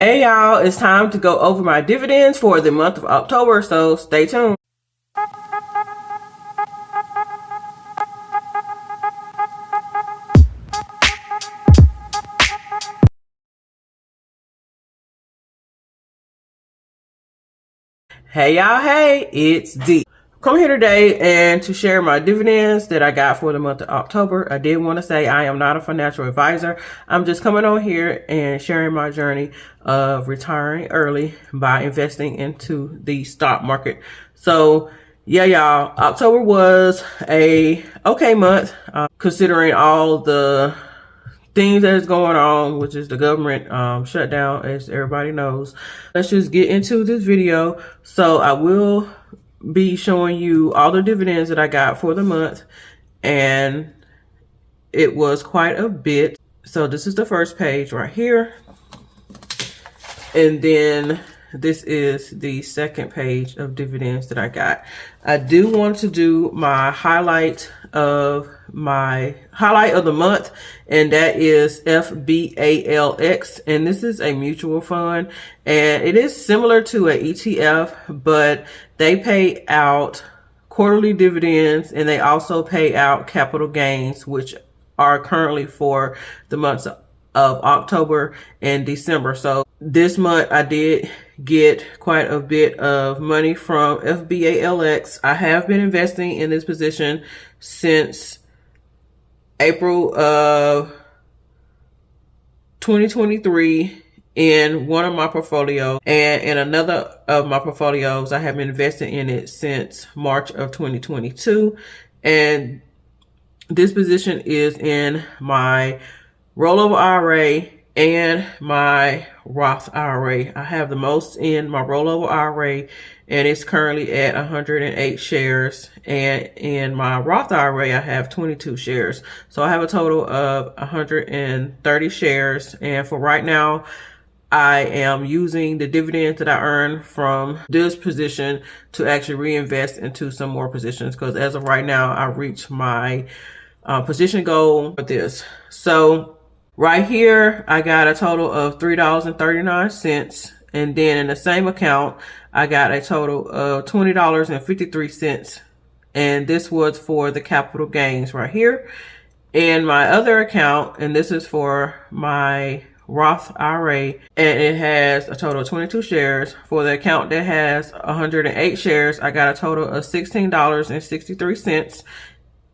Hey y'all, it's time to go over my dividends for the month of October, so stay tuned. Hey y'all, hey, it's D. Come here today and to share my dividends that I got for the month of October. I did want to say I am not a financial advisor. I'm just coming on here and sharing my journey of retiring early by investing into the stock market. So yeah, y'all, October was a okay month, considering all the things that is going on, which is the government shutdown, as everybody knows. Let's just get into this video. So I will be showing you all the dividends that I got for the month, and it was quite a bit. So this is the first page right here, and then this is the second page of dividends that I got. I do want to do my highlight of the month, and that is FBALX, and this is a mutual fund, and it is similar to an ETF, but they pay out quarterly dividends, and they also pay out capital gains, which are currently for the months of October and December. So this month I did get quite a bit of money from FBALX. I have been investing in this position since April of 2023 in one of my portfolios, and in another of my portfolios I have been investing in it since March of 2022. And this position is in my rollover IRA and my Roth IRA. I have the most in my rollover IRA, and it's currently at 108 shares. And in my Roth IRA, I have 22 shares. So I have a total of 130 shares. And for right now, I am using the dividends that I earned from this position to actually reinvest into some more positions, because as of right now, I reached my position goal with this. So right here, I got a total of $3.39. And then in the same account, I got a total of $20.53. And this was for the capital gains right here. In my other account, and this is for my Roth IRA, and it has a total of 22 shares. For the account that has 108 shares, I got a total of $16.63.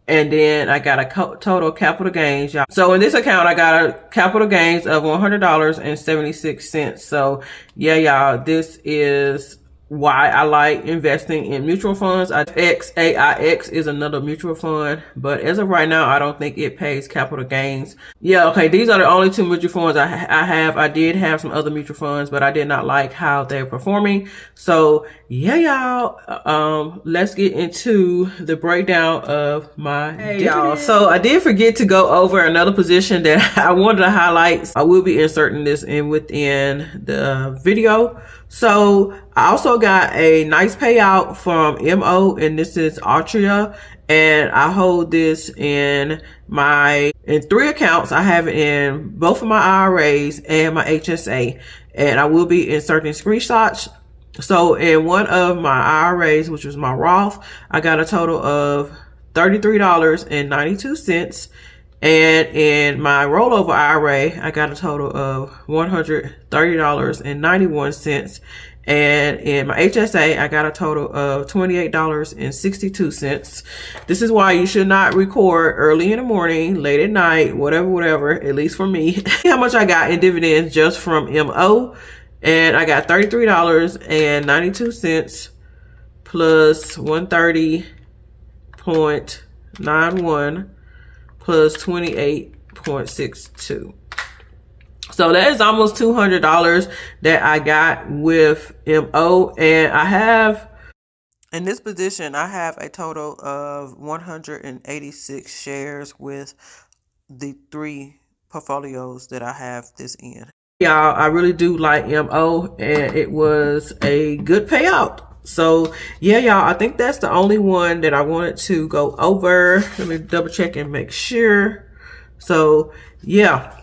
And then I got a total capital gains, y'all. So in this account, I got a capital gains of $100.76. So yeah, y'all, this is why I like investing in mutual funds. FBALX is another mutual fund, but as of right now, I don't think it pays capital gains. Yeah, okay, these are the only two mutual funds I have. I did have some other mutual funds, but I did not like how they're performing. So yeah, y'all, let's get into the breakdown of my y'all. So I did forget to go over another position that I wanted to highlight. I will be inserting this in within the video. So I also got a nice payout from MO, and this is Altria, and I hold this in three accounts. I have it in both of my IRAs and my HSA, and I will be inserting screenshots. So in one of my IRAs, which was my Roth, I got a total of $33.92. And in my rollover IRA, I got a total of $130.91. And in my HSA, I got a total of $28.62. This is why you should not record early in the morning, late at night, whatever, at least for me. How much I got in dividends just from MO. And I got $33.92 plus 130.91 plus 28.62. So that is almost $200 that I got with MO. And I have, in this position, I have a total of 186 shares with the three portfolios that I have this in. Y'all, I really do like MO, and it was a good payout. So yeah, y'all, I think that's the only one that I wanted to go over. Let me double check and make sure. So yeah.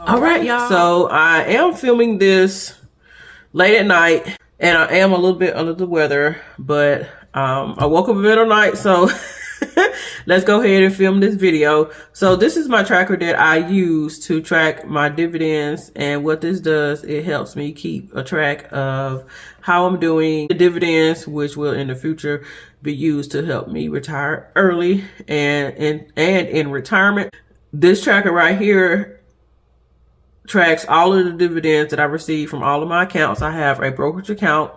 All right, y'all. So I am filming this late at night, and I am a little bit under the weather, but I woke up in the middle of the night, so let's go ahead and film this video. So this is my tracker that I use to track my dividends, and what this does, it helps me keep a track of how I'm doing the dividends, which will in the future be used to help me retire early and in retirement. This tracker right here tracks all of the dividends that I receive from all of my accounts. I have a brokerage account,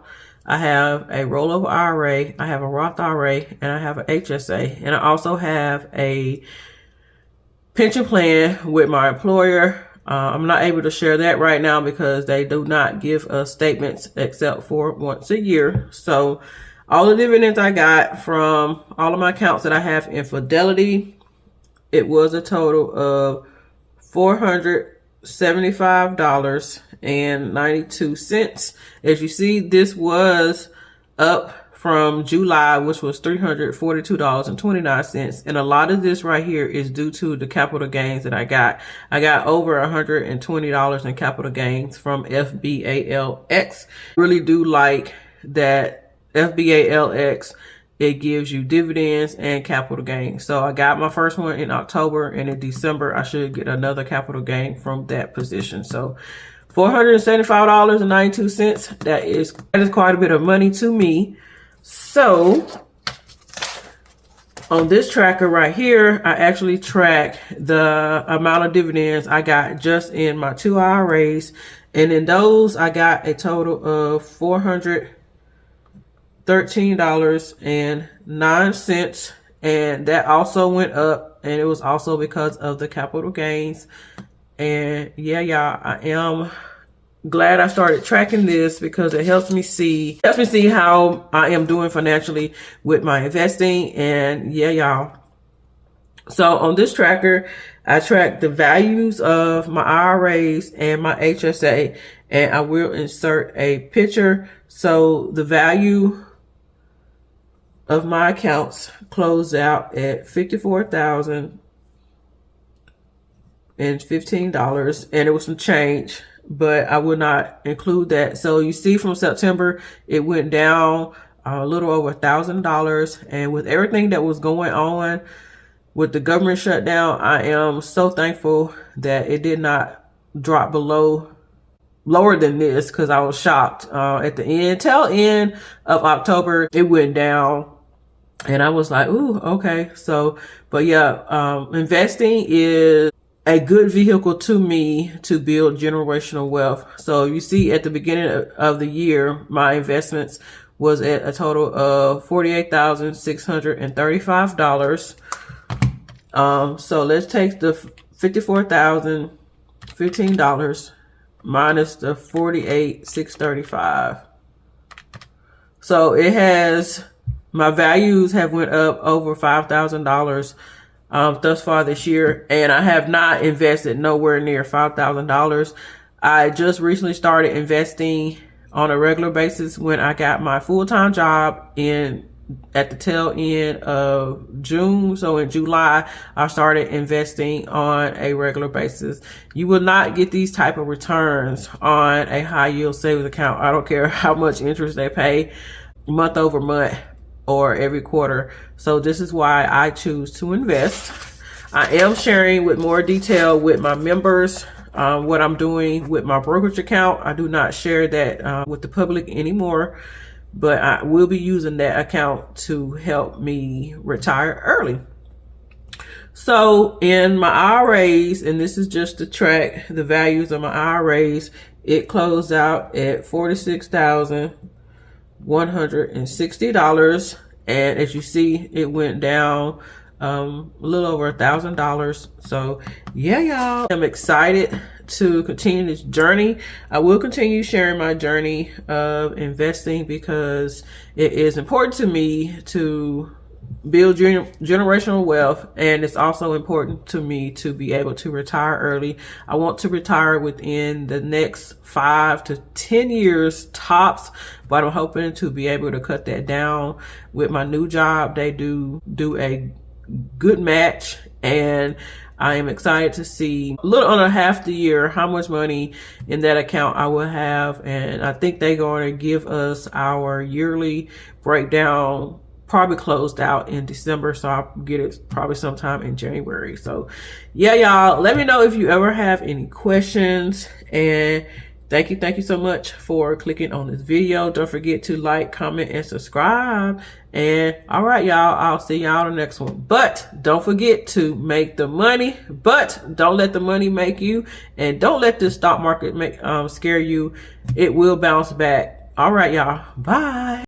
I have a rollover IRA, I have a Roth IRA, and I have an HSA. And I also have a pension plan with my employer. I'm not able to share that right now because they do not give us statements except for once a year. So all the dividends I got from all of my accounts that I have in Fidelity, it was a total of $475.92. As you see, this was up from July, which was $342.29. And a lot of this right here is due to the capital gains that I got. I got over $120 in capital gains from FBALX. Really do like that FBALX. It gives you dividends and capital gains. So I got my first one in October, and in December, I should get another capital gain from that position. So $475.92, that is quite a bit of money to me. So on this tracker right here, I actually track the amount of dividends I got just in my 2 IRAs. And in those, I got a total of $413.09, and that also went up, and it was also because of the capital gains. And yeah, y'all, I am glad I started tracking this because it helps me see how I am doing financially with my investing. And yeah, y'all, so on this tracker, I track the values of my IRAs and my HSA, and I will insert a picture. So the value of my accounts closed out at $54,015, and it was some change, but I would not include that. So you see from September, it went down a little over $1,000. And with everything that was going on with the government shutdown, I am so thankful that it did not drop lower than this, because I was shocked. At the tail end of October, it went down, and I was like, ooh, okay. So, but yeah, investing is a good vehicle to me to build generational wealth. So you see at the beginning of the year, my investments was at a total of $48,635. So let's take the $54,015 minus the $48,635. So it has, my values have went up over $5,000 thus far this year, and I have not invested nowhere near $5,000. I just recently started investing on a regular basis when I got my full-time job at the tail end of June. So in July, I started investing on a regular basis. You will not get these type of returns on a high yield savings account. I don't care how much interest they pay month over month or every quarter. So this is why I choose to invest. I am sharing with more detail with my members what I'm doing with my brokerage account. I do not share that with the public anymore, but I will be using that account to help me retire early. So in my IRAs, and this is just to track the values of my IRAs, it closed out at $46,160. And as you see, it went down a little over $1,000. So yeah, y'all, I'm excited to continue this journey. I will continue sharing my journey of investing because it is important to me to build generational wealth, and it's also important to me to be able to retire early. I want to retire within the next 5 to 10 years tops, but I'm hoping to be able to cut that down with my new job. They do a good match, and I am excited to see a little under half the year how much money in that account I will have. And I think they're going to give us our yearly breakdown probably closed out in December, so I'll get it probably sometime in January. So yeah, y'all, let me know if you ever have any questions, and thank you so much for clicking on this video. Don't forget to like, comment, and subscribe. And all right, y'all, I'll see y'all in the next one. But don't forget to make the money, but don't let the money make you, and don't let the stock market scare you. It will bounce back. All right, y'all, bye.